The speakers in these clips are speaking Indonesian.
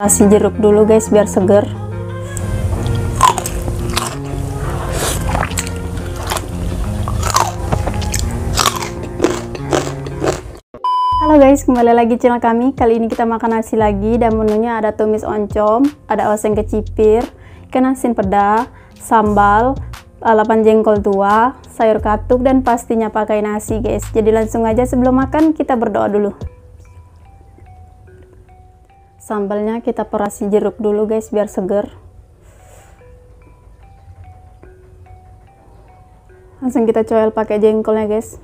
Kasih jeruk dulu guys biar seger. Halo guys, kembali lagi channel kami. Kali ini kita makan nasi lagi dan menunya ada tumis oncom, ada oseng kecipir, ikan asin peda, sambal, lalapan jengkol tua, sayur katuk, dan pastinya pakai nasi guys. Jadi langsung aja sebelum makan kita berdoa dulu. Sambalnya kita perasi jeruk dulu guys biar seger. Langsung kita coel pakai jengkolnya guys.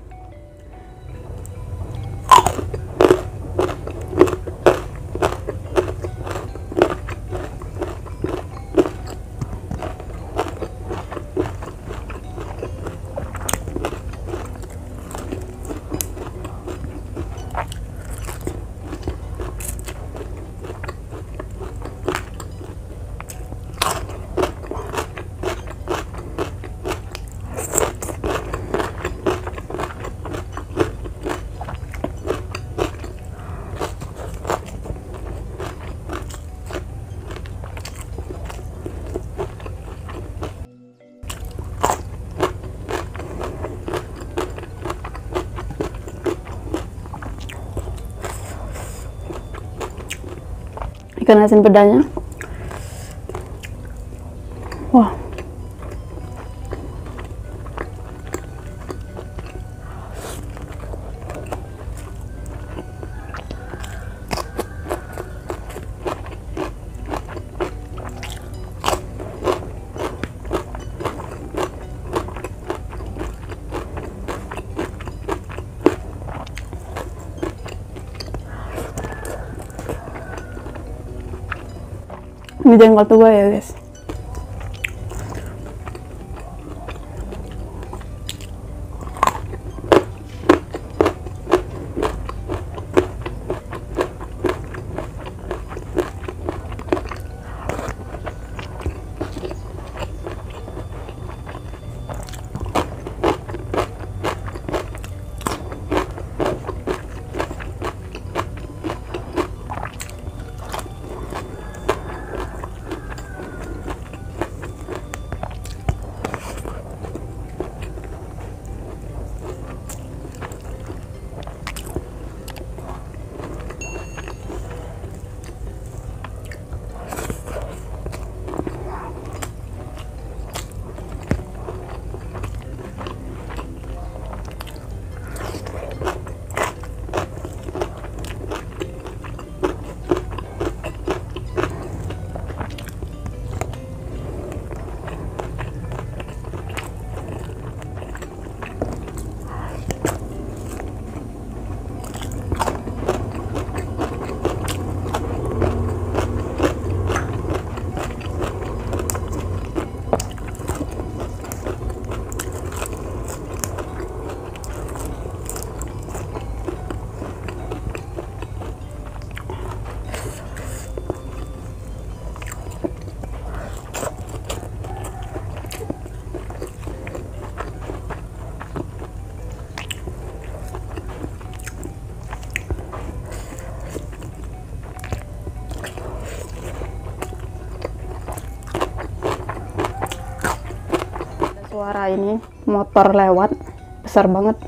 Ikan asin pedanya, wah, ini jengkol tua ya guys. Suara ini motor lewat besar banget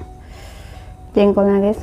jengkolnya guys.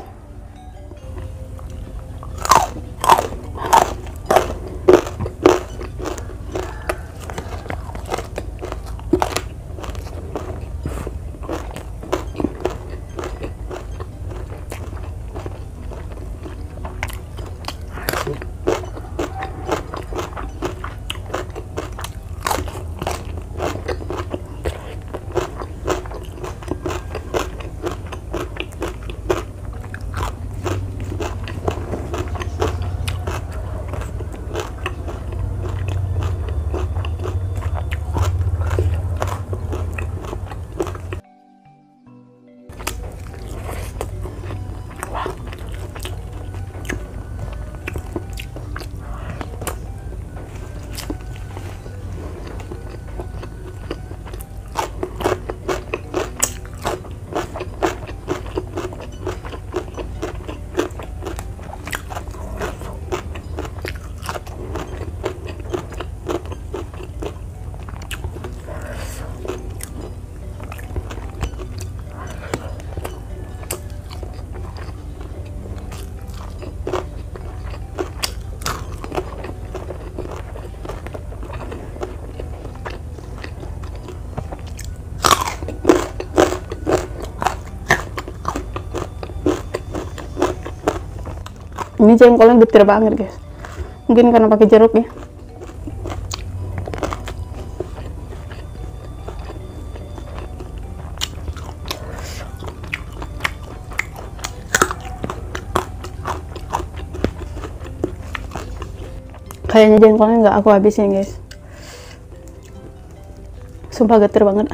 Ini jengkolnya getir banget guys, mungkin karena pakai jeruk ya. Kayaknya jengkolnya nggak aku habisin guys, sumpah getir banget.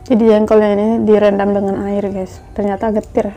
Jadi jengkolnya ini direndam dengan air guys, ternyata getir.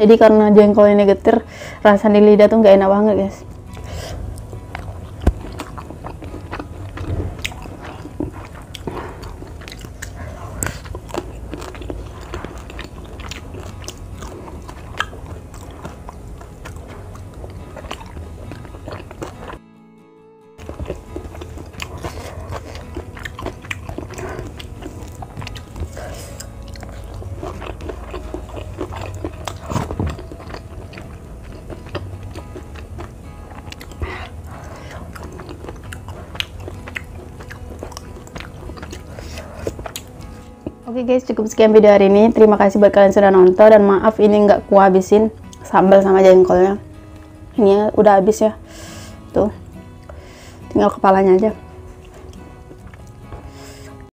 Jadi karena jengkol ini getir, rasa di lidah tuh nggak enak banget guys. Oke guys, cukup sekian video hari ini. Terima kasih buat kalian sudah nonton, dan maaf ini nggak ku habisin sambal sama jengkolnya. Ini udah habis ya, tuh tinggal kepalanya aja.